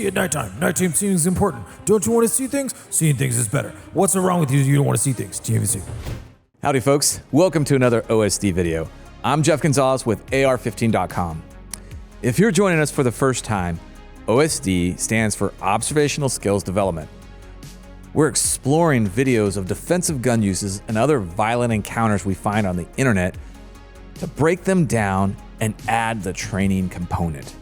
see at nighttime. Nighttime seeing is important. Don't you want to see things? Seeing things is better. What's wrong with you? You don't want to see things. TNVC. Howdy folks, welcome to another O.S.D video. I'm Jeff Gonzalez with AR15.com. If you're joining us for the first time, O.S.D stands for Observational Skills Development. We're exploring videos of defensive gun uses and other violent encounters we find on the internet to break them down and add the training component.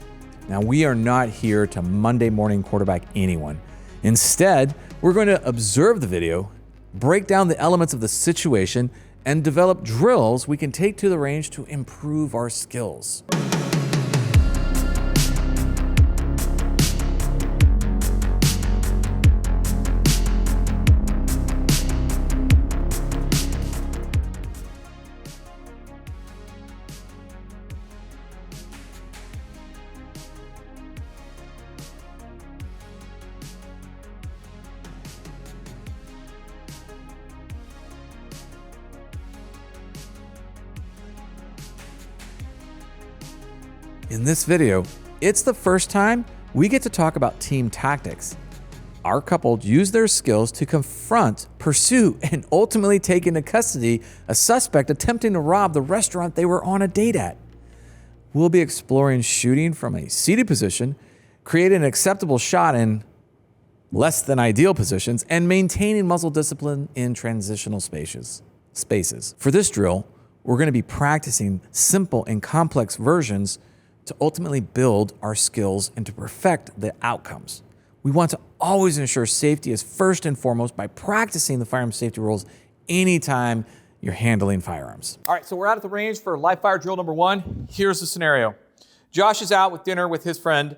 Now, we are not here to Monday morning quarterback anyone. Instead, we're going to observe the video, break down the elements of the situation, and develop drills we can take to the range to improve our skills. In this video, it's the first time we get to talk about team tactics. Our couple used their skills to confront, pursue, and ultimately take into custody a suspect attempting to rob the restaurant they were on a date at. We'll be exploring shooting from a seated position, creating an acceptable shot in less than ideal positions, and maintaining muzzle discipline in transitional spaces. For this drill, we're going to be practicing simple and complex versions to ultimately build our skills and to perfect the outcomes. We want to always ensure safety is first and foremost by practicing the firearm safety rules anytime you're handling firearms. All right, so we're out at the range for live fire drill number 1. Here's the scenario. Josh is out with dinner with his friend,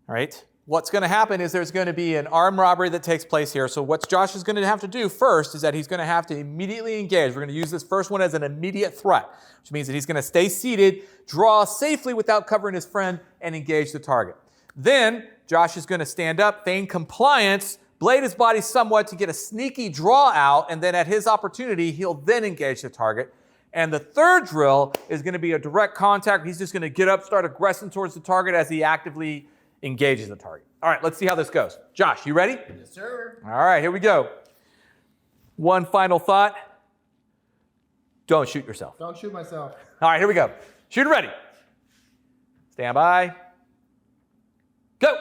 all right? What's gonna happen is there's gonna be an armed robbery that takes place here. So what Josh is gonna have to do first is that he's gonna have to immediately engage. We're gonna use this first one as an immediate threat, which means that he's gonna stay seated, draw safely without covering his friend, and engage the target. Then Josh is gonna stand up, feign compliance, blade his body somewhat to get a sneaky draw out, and then at his opportunity, he'll then engage the target. And the third drill is gonna be a direct contact. He's just gonna get up, start aggressing towards the target as he actively engages the target. All right, let's see how this goes. Josh, you ready? Yes, sir. All right, here we go. One final thought. Don't shoot yourself. Don't shoot myself. All right, here we go. Shooter ready. Stand by. Go.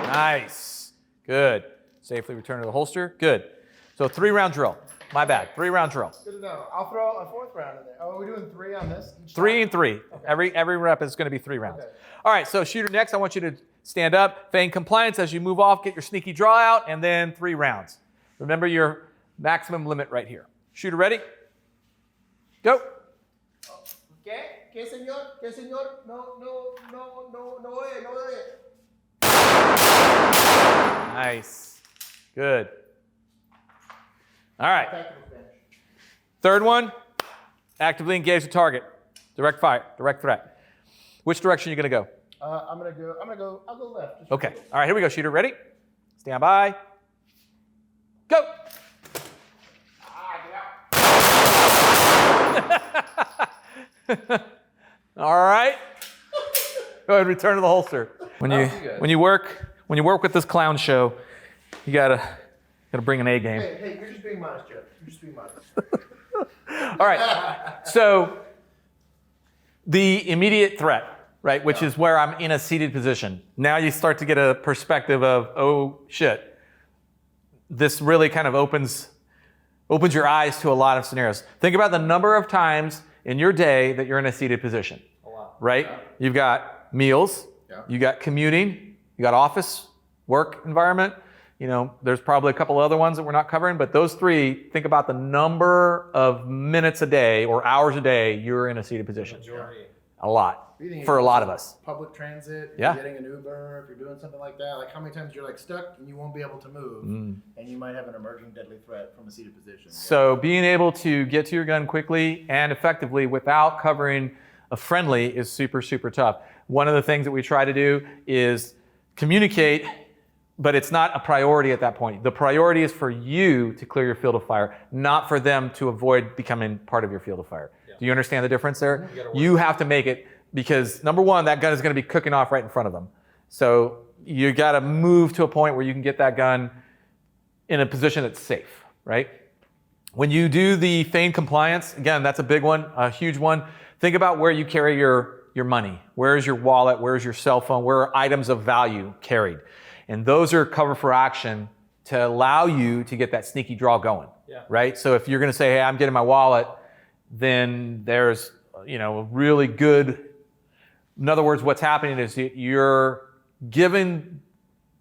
Nice. Good. Safely return to the holster. Good. So 3-round drill. My bad. 3-round drill. Good to know. I'll throw a 4th round in there. Oh, are we doing 3 on this? 3 and 3. Okay. Every rep is going to be 3 rounds. Okay. All right, so shooter next, I want you to stand up, feign compliance as you move off, get your sneaky draw out, and then 3 rounds. Remember your maximum limit right here. Shooter ready? Go. ¿Qué, señor? ¿Qué, señor? No, Nice. Good. All right. Third one, actively engage the target. Direct fire, direct threat. Which direction are you going to go? I'll go left. Just Okay. All right, here we go, shooter. Ready? Stand by. Go. All right. Go ahead, return to the holster. When you work with this clown show, you gotta bring an A game. Hey, you're just being modest, Jeff. You're just being modest. All right. So the immediate threat, right, which is where I'm in a seated position. Now you start to get a perspective of, oh shit. This really kind of opens your eyes to a lot of scenarios. Think about the number of times in your day that you're in a seated position. A lot. Right? Yeah. You've got meals, you got commuting, you got office, work environment. You know, there's probably a couple other ones that we're not covering, but those 3, think about the number of minutes a day or hours a day you're in a seated position. Majority. A lot. For a lot of us. Public transit, if Yeah. you're getting an Uber, if you're doing something like that, like how many times you're like stuck and you won't be able to move and you might have an emerging deadly threat from a seated position. So being able to get to your gun quickly and effectively without covering a friendly is super, super tough. One of the things that we try to do is communicate, but it's not a priority at that point. The priority is for you to clear your field of fire, not for them to avoid becoming part of your field of fire. Yeah. Do you understand the difference there? You have to make it because number one, that gun is going to be cooking off right in front of them. So you got to move to a point where you can get that gun in a position that's safe, right? When you do the feigned compliance, again, that's a big one, a huge one. Think about where you carry your money. Where is your wallet? Where is your cell phone? Where are items of value carried? And those are cover for action to allow you to get that sneaky draw going, right? So if you're going to say, hey, I'm getting my wallet, then there's, a really good, in other words, what's happening is you're giving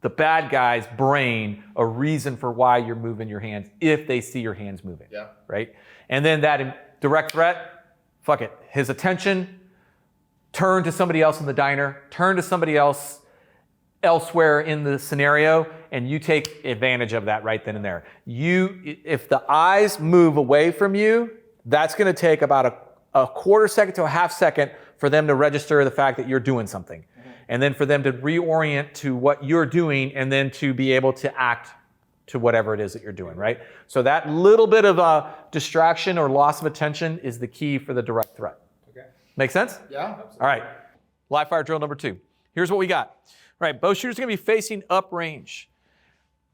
the bad guy's brain a reason for why you're moving your hands if they see your hands moving, right? And then that direct threat, fuck it, his attention, turn to somebody else in the diner, turn to somebody else elsewhere in the scenario, and you take advantage of that right then and there. If the eyes move away from you, that's going to take about a quarter second to a half second for them to register the fact that you're doing something. And then for them to reorient to what you're doing and then to be able to act to whatever it is that you're doing, right? So that little bit of a distraction or loss of attention is the key for the direct threat. Make sense? Yeah. All right. Live fire drill number 2. Here's what we got. All right, bow shooters are going to be facing uprange,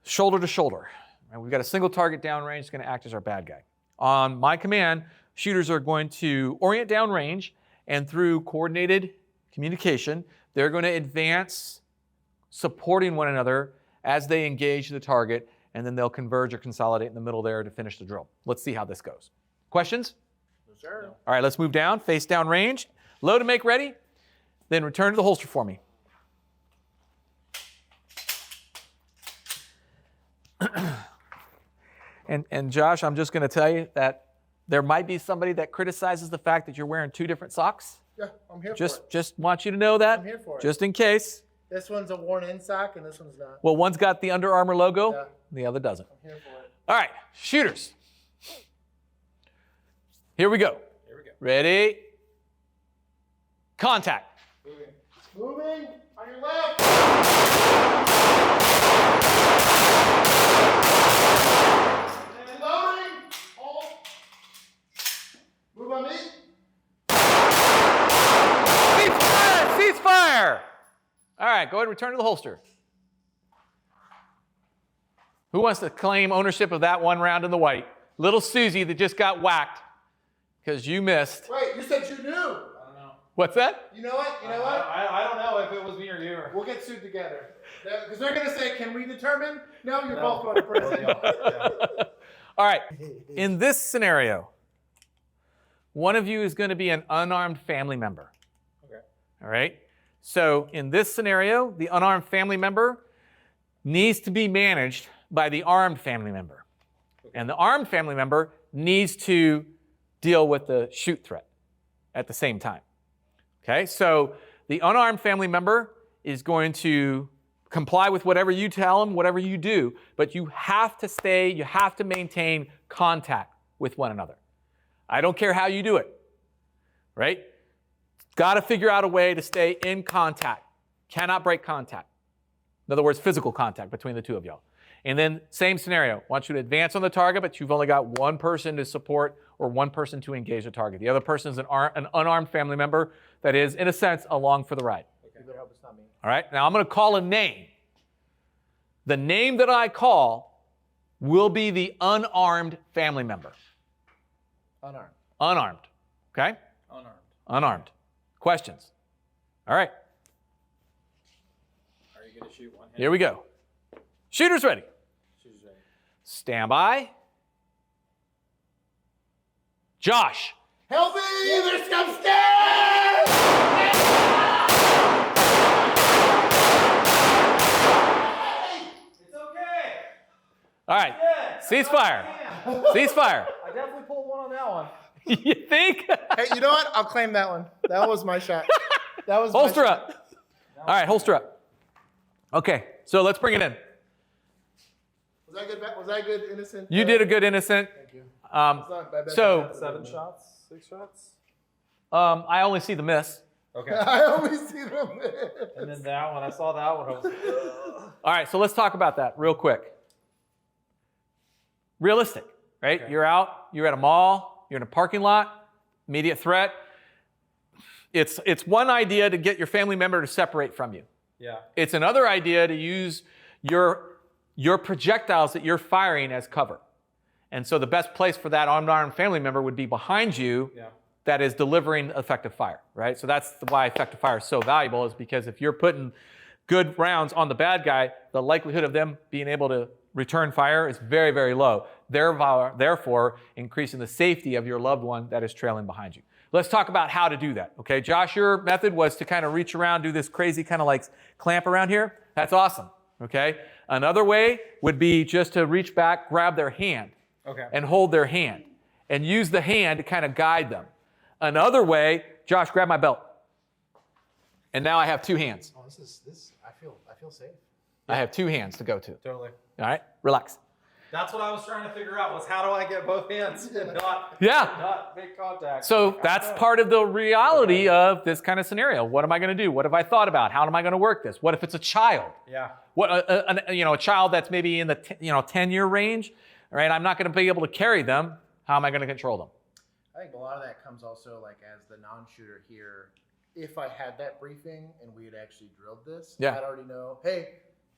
shoulder to shoulder. And we've got a single target downrange that's going to act as our bad guy. On my command, shooters are going to orient downrange, and through coordinated communication, they're going to advance, supporting one another as they engage the target, and then they'll converge or consolidate in the middle there to finish the drill. Let's see how this goes. Questions? Sure. All right, let's move down, face down range, load and make ready, then return to the holster for me. And Josh, I'm just going to tell you that there might be somebody that criticizes the fact that you're wearing 2 different socks. Yeah, I'm here for it. Just want you to know that. I'm here for it. Just in case. This one's a worn-in sock, and this one's not. Well, one's got the Under Armour logo, Yeah. and the other doesn't. I'm here for it. All right, shooters. Here we go. Ready? Contact. Moving on your left. And loading. Hold. Move on me. Ceasefire! All right, go ahead and return to the holster. Who wants to claim ownership of that one round in the white? Little Susie that just got whacked because you missed. Wait, you said you knew. I don't know. What's that? You know what? I don't know if it was me or you. We'll get sued together. Because they're going to say, can we determine? No, you're both going to prison. All right, in this scenario, one of you is going to be an unarmed family member. Okay. All right? So in this scenario, the unarmed family member needs to be managed by the armed family member. Okay. And the armed family member needs to deal with the shoot threat at the same time. Okay? So the unarmed family member is going to comply with whatever you tell them, whatever you do, but you have to maintain contact with one another. I don't care how you do it, right? Got to figure out a way to stay in contact. Cannot break contact. In other words, physical contact between the two of y'all. And then same scenario. Want you to advance on the target, but you've only got one person to support or one person to engage the target. The other person is an unarmed family member that is, in a sense, along for the ride. You better hope it's not me. All right? Now I'm going to call a name. The name that I call will be the unarmed family member. Unarmed. Unarmed. Okay? Unarmed. Unarmed. Questions? All right. Are you going to shoot one hit? Here we go. Shooters ready. Shooters ready. Stand by. Josh. Help me! There's some stairs! It's okay. All right. Ceasefire. Ceasefire. I definitely pulled one on that one. You think? Hey, you know what? I'll claim that one. That was my shot. That was Holster my up. All right, holster up. Okay, so let's bring it in. Was that good? Was that good, innocent? You did a good innocent. Thank you. So 7 shots? 6 shots? I only see the miss. Okay. I only see them. And then that one, I saw that one. I was All right, so let's talk about that real quick. Realistic, right? Okay. You're out, you're at a mall, you're in a parking lot, immediate threat. it's one idea to get your family member to separate from you. Yeah. It's another idea to use your projectiles that you're firing as cover. And so the best place for that unarmed family member would be behind you. Yeah. That is delivering effective fire, right? So that's why effective fire is so valuable, is because if you're putting good rounds on the bad guy, the likelihood of them being able to return fire is very, very low. Therefore, increasing the safety of your loved one that is trailing behind you. Let's talk about how to do that, okay? Josh, your method was to kind of reach around, do this crazy kind of like clamp around here. That's awesome, okay? Another way would be just to reach back, grab their hand, Okay. and hold their hand, and use the hand to kind of guide them. Another way, Josh, grab my belt. And now I have two hands. Oh, I feel safe. I have two hands to go to. Totally. All right, relax. That's what I was trying to figure out, was how do I get both hands and not make contact. So that's part of the reality of this kind of scenario. What am I going to do? What have I thought about? How am I going to work this? What if it's a child? Yeah. What a child that's maybe in the 10-year range, right? I'm not going to be able to carry them. How am I going to control them? I think a lot of that comes also like as the non-shooter here. If I had that briefing and we had actually drilled this, Yeah. I'd already know, hey,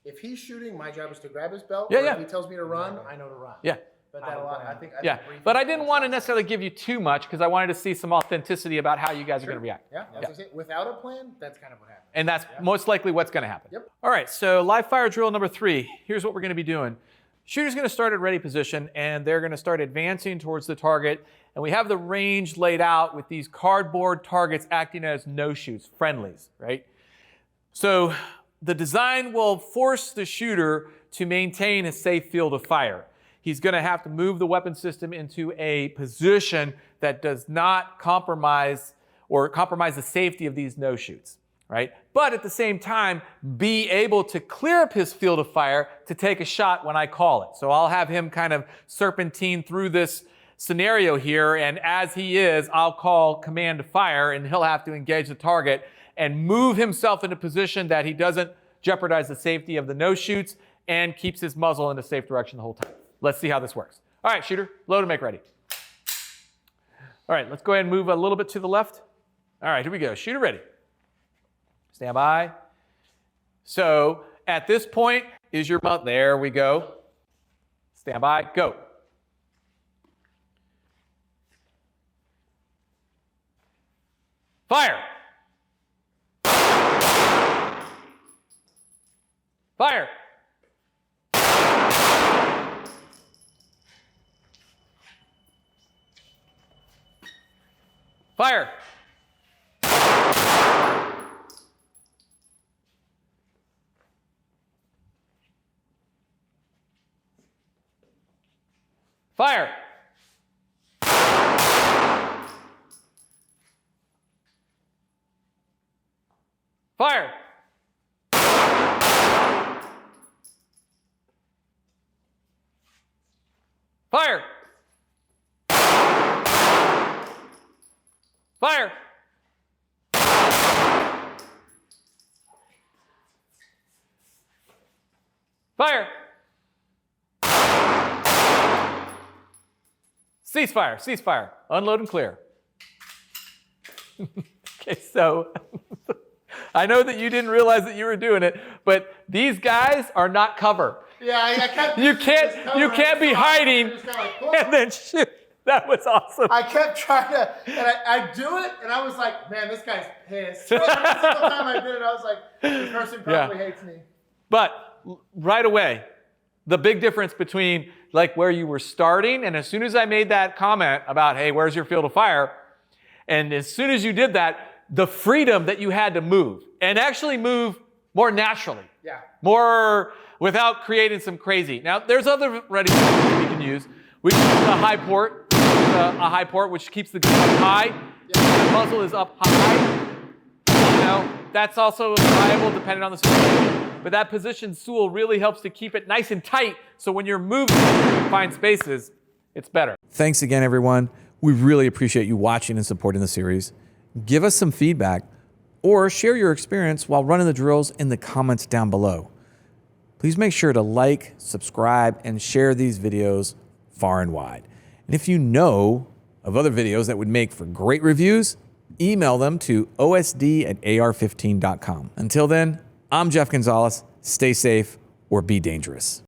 if he's shooting, my job is to grab his belt. Yeah, or yeah. If he tells me to run, I know to run. Yeah. But that a lot, I think. Yeah, briefing but I didn't want to is- necessarily give you too much because I wanted to see some authenticity about how you guys are going to react. Yeah, as I say, without a plan, that's kind of what happens. And that's most likely what's going to happen. Yep. All right, so live fire drill number 3. Here's what we're going to be doing. Shooter's going to start at ready position, and they're going to start advancing towards the target. And we have the range laid out with these cardboard targets acting as no-shoots, friendlies, right? So the design will force the shooter to maintain a safe field of fire. He's going to have to move the weapon system into a position that does not compromise the safety of these no-shoots, right? But at the same time, be able to clear up his field of fire to take a shot when I call it. So I'll have him kind of serpentine through this scenario here, and as he is, I'll call command to fire, and he'll have to engage the target and move himself into a position that he doesn't jeopardize the safety of the no-shoots and keeps his muzzle in a safe direction the whole time. Let's see how this works. All right, shooter, load and make ready. All right, let's go ahead and move a little bit to the left. All right, here we go. Shooter ready. Stand by. So at this point is your muzzle. There we go. Stand by. Go. Fire. Fire. Fire. Fire. Fire. Fire. Fire. Fire. Ceasefire. Ceasefire. Unload and clear. Okay, so I know that you didn't realize that you were doing it, but these guys are not cover. Yeah, I kept. You can't be hiding and then shoot. That was awesome. I kept trying to, and I do it, and I was like, man, this guy's pissed. Every single time I did it, I was like, this person probably hates me. But right away, the big difference between like where you were starting, and as soon as I made that comment about, hey, where's your field of fire? And as soon as you did that, the freedom that you had to move, and actually move more naturally. Yeah. More without creating some crazy. Now, there's other ready systems we can use. We can use a high port, a high port which keeps the gun up high. The muzzle is up high. You know, that's also viable depending on the situation. But that position stool really helps to keep it nice and tight, so when you're moving in confined spaces, it's better. Thanks again, everyone. We really appreciate you watching and supporting the series. Give us some feedback or share your experience while running the drills in the comments down below. Please make sure to like, subscribe, and share these videos far and wide. And if you know of other videos that would make for great reviews, email them to osd@ar15.com. Until then, I'm Jeff Gonzalez. Stay safe or be dangerous.